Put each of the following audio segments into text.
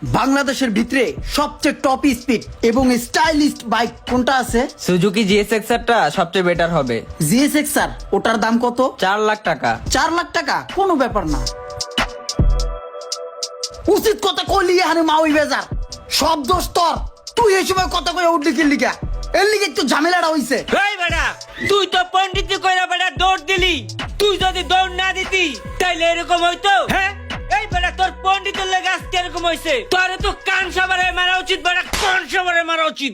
বাংলাদেশের ভিতরে সবচেয়ে টপ স্পিড এবং স্টাইলিস্ট বাইক কোনটা আছে? সুজুকি জিএসএক্সআরটা সবচেয়ে বেটার হবে। জিএসএক্স আর ওটার দাম কত? 4 লাখ টাকা। 4 লাখ টাকা কোনো ব্যাপার না। উচিত কথা কইলি হারে মাউই বেজার সব দোষ তোর। তুই এই সময় কথা কই উঠলি কি লিগা? এর লিগে একটু ঝামেলাটা হইছে। এই বেটা তুই তো পণ্ডিতি কইরা বেটা দৌড় দিলি। তুই যদি দৌড় না দিতি তাইলে এরকম হইতো? হ্যাঁ এই বেটা তোর পণ্ডিতের লেগে আজকে এরকম হইছে। তোর তো কান সাবারে মারা উচিত বেটা, কান সাবারে মারা উচিত।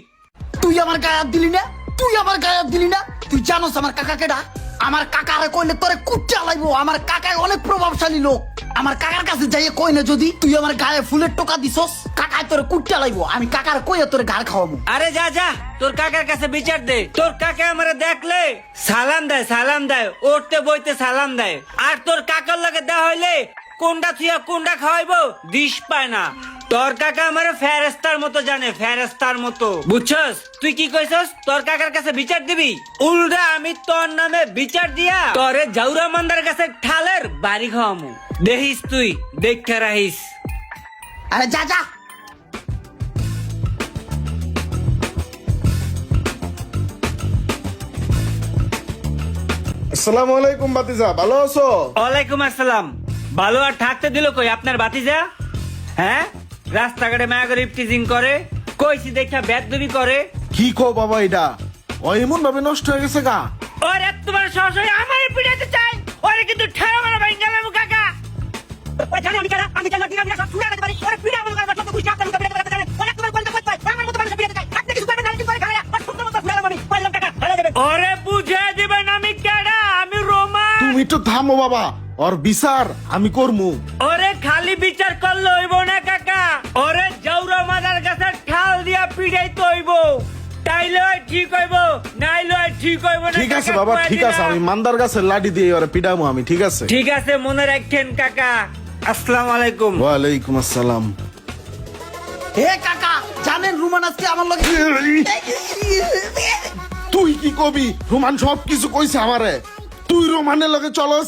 তুই আমার গায়ে হাত দিলি না, তুই আমার গায়ে হাত দিলি না। তুই জানোস আমার কাকা কেডা? আমার কাকারে কইলে তোরে কুচ্চা লাইবো। আমার কাকা অনেক প্রভাবশালী লোক। আমার কাকার কাছে যাইয়ে কই না যদি তুই আমার গায়ে ফুলের টোকা দিছস, কাকায় তোরে কুচ্চা লাইবো। আমি কাকার কইয়া তোরে গাল খাওয়াবো। আরে যা যা তোর কাকার কাছে বিচার দে। তোর কাকা আমারে দেখলে সালাম দেয়, সালাম দেয়, উঠতে বইতে সালাম দেয়। আর তোর কাকার লাগে দেওয়া হইলে কোনটা থুয়া কোনটা খাওয়াইবো দিস পায় না। তোর কাকা আমারে ফেরেস্তার মতো জানে, ফেরেস্তার মতো, বুঝছস? তুই কি কইছস তোর কাকার কাছে বিচার দিবি? উল্টা আমি তোর নামে বিচার দিয়া তোরে জাউরা মান্দার কাছে ঠালের বাড়ি খাওয়ামু। দেখিস তুই, দেখতে রাহিস। আরে যা যা। আসসালামু আলাইকুম বাতিজা, ভালো আছো? ওয়ালাইকুম আসসালাম। ভালো আর থাকতে দিল কই আপনার বাতিজা? হ্যাঁ রাস্তাঘাটে মায়া করে ইফটিজিং করে, কইছি দেখা বেদবি করে। কি কো বাবা, এটা ও এমন ভাবে নষ্ট হয়ে গেছে গা? ওর এত বড় সাহস হয় আমারে পিটাতে চাই। ওরে কিন্তু ঠেলা মারা ভাই গেলাম কাকা। ওই জানি আমি কেন আমি সব শুনে রাখতে পারি। ওরে পিটা আমার কাছে কত খুশি আপনার কাছে পিটাতে পারে। ওরে তোমার বলতে পারে আমার মতো মানুষ পিটাতে চাই। আপনি কিছু করবেন না, কিছু করে খায়া আর সুন্দর মতো ফুলালাম আমি পাইলাম কাকা ভালো যাবে। ওরে বুঝে দিবেন আমি কেডা, আমি রোমান। তুমি একটু থামো বাবা, ওর বিচার আমি করমু। ওরে খালি বিচার করলে হইব না কাকা, ওরে জাউরা মাদার কাছে ঠাল দিয়া পিটাইতে হইব। তাইলে ঠিক হইব, নাইলে ঠিক হইব না। ঠিক আছে বাবা, ঠিক আছে, আমি মান্দার গাছে লাঠি দিয়ে ওরে পিডামু আমি, ঠিক আছে? ঠিক আছে, মনে রাখেন কাকা। আসসালামু আলাইকুম। ওয়ালাইকুম আসসালাম। হে কাকা, জানেন রুমান আজকে আমার লগে তুই কি কবি? রোমান সব কিছু কইছে আমারে। তুই রোমানের লগে চলস।